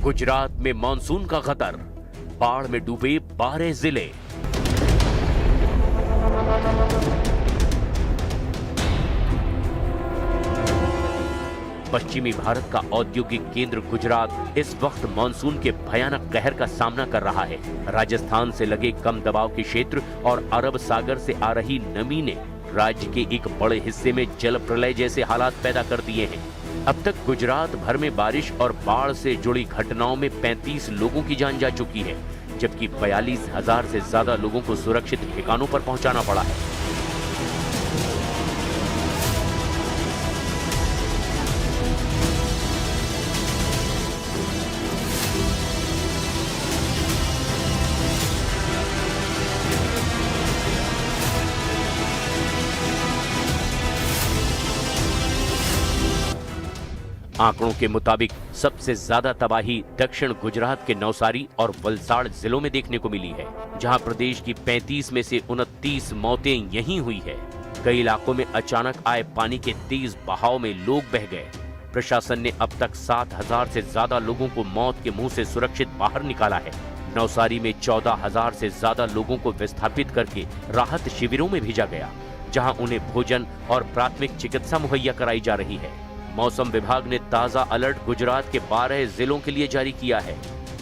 गुजरात में मानसून का खतर, बाढ़ में डूबे 12 जिले। पश्चिमी भारत का औद्योगिक केंद्र गुजरात इस वक्त मानसून के भयानक कहर का सामना कर रहा है। राजस्थान से लगे कम दबाव के क्षेत्र और अरब सागर से आ रही नमी ने राज्य के एक बड़े हिस्से में जल प्रलय जैसे हालात पैदा कर दिए हैं। अब तक गुजरात भर में बारिश और बाढ़ से जुड़ी घटनाओं में 35 लोगों की जान जा चुकी है, जबकि 42,000 से ज्यादा लोगों को सुरक्षित ठिकानों पर पहुंचाना पड़ा है। आंकड़ों के मुताबिक सबसे ज्यादा तबाही दक्षिण गुजरात के नवसारी और वलसाड़ जिलों में देखने को मिली है, जहां प्रदेश की 35 में से 29 मौतें यहीं हुई है। कई इलाकों में अचानक आए पानी के तेज बहाव में लोग बह गए। प्रशासन ने अब तक 7,000 से ज्यादा लोगों को मौत के मुंह से सुरक्षित बाहर निकाला है। नवसारी में 14,000 से ज्यादा लोगों को विस्थापित करके राहत शिविरों में भेजा गया, जहां उन्हें भोजन और प्राथमिक चिकित्सा मुहैया कराई जा रही है। मौसम विभाग ने ताजा अलर्ट गुजरात के 12 जिलों के लिए जारी किया है।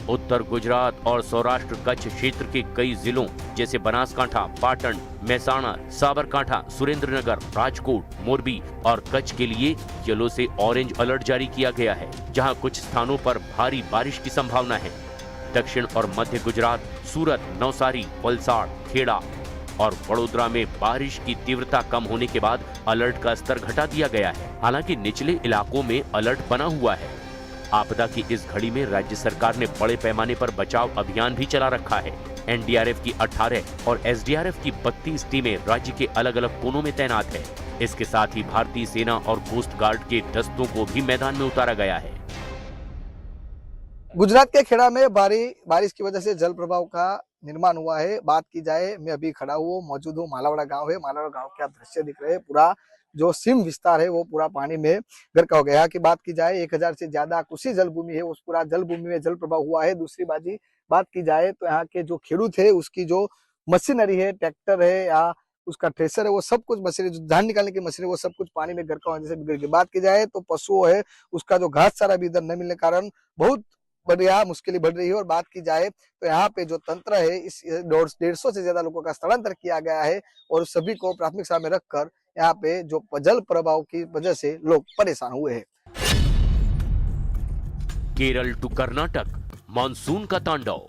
उत्तर गुजरात और सौराष्ट्र कच्छ क्षेत्र के कई जिलों जैसे बनासकांठा, पाटन, महसाणा, साबरकांठा, सुरेंद्रनगर, राजकोट, मोरबी और कच्छ के लिए येलो से ऑरेंज अलर्ट जारी किया गया है, जहां कुछ स्थानों पर भारी बारिश की संभावना है। दक्षिण और मध्य गुजरात, सूरत, नवसारी, वलसाड़, खेड़ा और वडोदरा में बारिश की तीव्रता कम होने के बाद अलर्ट का स्तर घटा दिया गया है। हालांकि निचले इलाकों में अलर्ट बना हुआ है। आपदा की इस घड़ी में राज्य सरकार ने बड़े पैमाने पर बचाव अभियान भी चला रखा है। एनडीआरएफ की 18 और एसडीआरएफ की 32 टीमें राज्य के अलग अलग कोनों में तैनात है। इसके साथ ही भारतीय सेना और कोस्ट गार्ड के दस्तों को भी मैदान में उतारा गया है। गुजरात के खेड़ा में भारी बारिश की वजह से जल प्रभाव का निर्माण हुआ है। बात की जाए, मैं अभी खड़ा हूँ, मौजूद हूँ मालावाड़ा गांव है। मालावाड़ा गांव के आप दृश्य दिख रहे हैं, पूरा जो सीम विस्तार है वो पूरा पानी में गर्क हो गया। यहाँ की बात की जाए, 1,000 से ज्यादा कृषि जल भूमि है, उस पूरा जल भूमि में जल प्रभाव हुआ है। दूसरी बात की जाए तो यहाँ के जो खेडूत है, उसकी जो मशीनरी है, ट्रैक्टर है या उसका थ्रेसर है, वो सब कुछ मशीनरी, जो धान निकालने की मशीनरी, वो सब कुछ पानी में गर्क होने से बिगड़ गई। बात की जाए तो पशुओं है, उसका जो घास चारा भी इधर न मिलने के कारण बहुत बढ़िया मुश्किलें बढ़ रही है। और बात की जाए तो यहाँ पे जो तंत्र है, इस 150 से ज्यादा लोगों का स्थलांतर किया गया है और सभी को प्राथमिक सेवा में रखकर यहाँ पे जो जल प्रभाव की वजह से लोग परेशान हुए हैं। केरल टू कर्नाटक, मानसून का तांडव।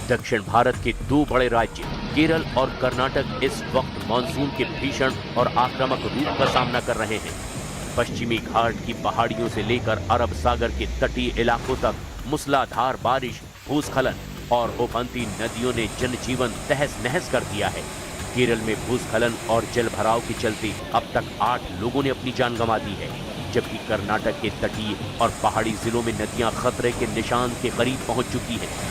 दक्षिण भारत के दो बड़े राज्य केरल और कर्नाटक इस वक्त मानसून के भीषण और आक्रामक रूप का सामना कर रहे हैं। पश्चिमी घाट की पहाड़ियों से लेकर अरब सागर के तटीय इलाकों तक मूसलाधार बारिश, भूस्खलन और उफनती नदियों ने जनजीवन तहस नहस कर दिया है। केरल में भूस्खलन और जल भराव के चलते अब तक 8 लोगों ने अपनी जान गंवा दी है, जबकि कर्नाटक के तटीय और पहाड़ी जिलों में नदियां खतरे के निशान के करीब पहुंच चुकी हैं।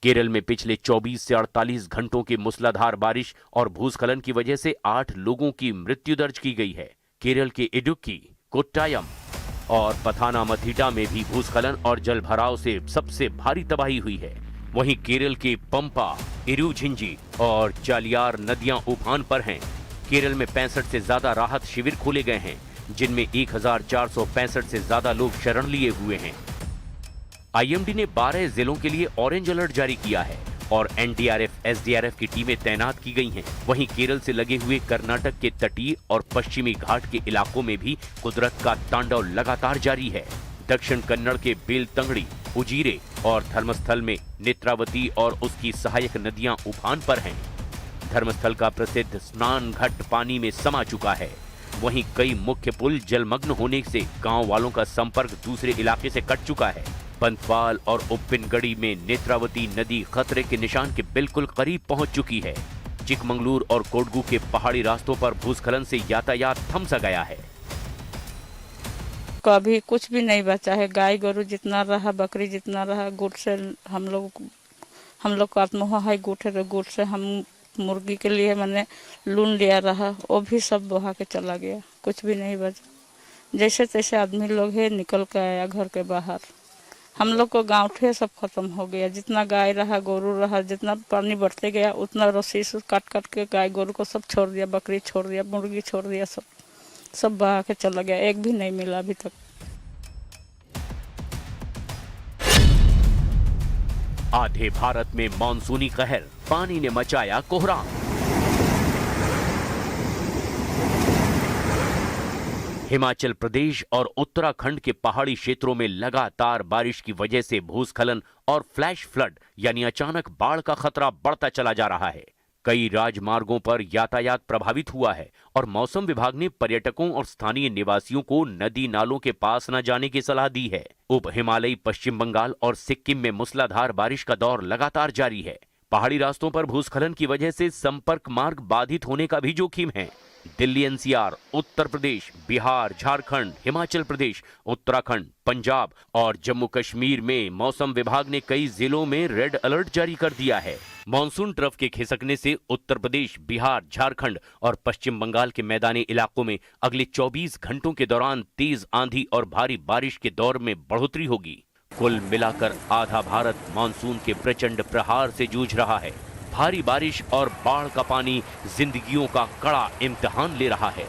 केरल में पिछले 24 से 48 घंटों की मूसलाधार बारिश और भूस्खलन की वजह से 8 लोगों की मृत्यु दर्ज की गई है। केरल के इडुक्की, कोट्टायम और पथानामथिट्टा में भी भूस्खलन और जलभराव से सबसे भारी तबाही हुई है। वहीं केरल के पंपा, इरुझिंजी और चालियार नदियां उफान पर हैं। केरल में 65 से ज्यादा राहत शिविर खोले गए हैं, जिनमें 1,465 से ज्यादा लोग शरण लिए हुए हैं। आईएमडी ने 12 जिलों के लिए ऑरेंज अलर्ट जारी किया है और एनडीआरएफ, एसडीआरएफ की टीमें तैनात की गई हैं। वहीं केरल से लगे हुए कर्नाटक के तटीय और पश्चिमी घाट के इलाकों में भी कुदरत का तांडव लगातार जारी है। दक्षिण कन्नड़ के बेलतंगड़ी, उजीरे और धर्मस्थल में नेत्रावती और उसकी सहायक नदियां उफान पर हैं। धर्मस्थल का प्रसिद्ध स्नान घाट पानी में समा चुका है। वहीं कई मुख्य पुल जलमग्न होने से गांव वालों का संपर्क दूसरे इलाके से कट चुका है। पंतपाल और उप्पिनगड़ी में नेत्रावती नदी खतरे के निशान के बिल्कुल करीब पहुंच चुकी है। चिकमंगलूर और कोडगू के पहाड़ी रास्तों पर भूस्खलन से यातायात थम सा गया है। कभी कुछ भी नहीं बचा है। गाय गोरू जितना रहा, बकरी जितना रहा, गुड़ से हम लोग को आत्मोह है। गुड़ है तो गुड़ से हम मुर्गी के लिए मैंने लून लिया रहा, वो भी सब बहा के चला गया, कुछ भी नहीं बचा। जैसे तैसे आदमी लोग है निकल के आया घर के बाहर। हम लोग को गाँव ठे सब खत्म हो गया। जितना गाय रहा, गोरू रहा, जितना पानी बढ़ते गया उतना रस्सी से काट काट के गाय गोरू को सब छोड़ दिया, बकरी छोड़ दिया, मुर्गी छोड़ दिया, सब बहा के चला गया। एक भी नहीं मिला अभी तक। आधे भारत में मानसूनी कहर, पानी ने मचाया कोहराम। हिमाचल प्रदेश और उत्तराखंड के पहाड़ी क्षेत्रों में लगातार बारिश की वजह से भूस्खलन और फ्लैश फ्लड यानी अचानक बाढ़ का खतरा बढ़ता चला जा रहा है। कई राजमार्गों पर यातायात प्रभावित हुआ है और मौसम विभाग ने पर्यटकों और स्थानीय निवासियों को नदी नालों के पास न जाने की सलाह दी है। उप हिमालयी पश्चिम बंगाल और सिक्किम में मूसलाधार बारिश का दौर लगातार जारी है। पहाड़ी रास्तों पर भूस्खलन की वजह से संपर्क मार्ग बाधित होने का भी जोखिम है। दिल्ली एनसीआर, उत्तर प्रदेश, बिहार, झारखंड, हिमाचल प्रदेश, उत्तराखंड, पंजाब और जम्मू कश्मीर में मौसम विभाग ने कई जिलों में रेड अलर्ट जारी कर दिया है। मानसून ट्रफ के खिसकने से उत्तर प्रदेश, बिहार, झारखंड और पश्चिम बंगाल के मैदानी इलाकों में अगले 24 घंटों के दौरान तेज आंधी और भारी बारिश के दौर में बढ़ोतरी होगी। कुल मिलाकर आधा भारत मानसून के प्रचंड प्रहार से जूझ रहा है। भारी बारिश और बाढ़ का पानी जिंदगियों का कड़ा इम्तिहान ले रहा है।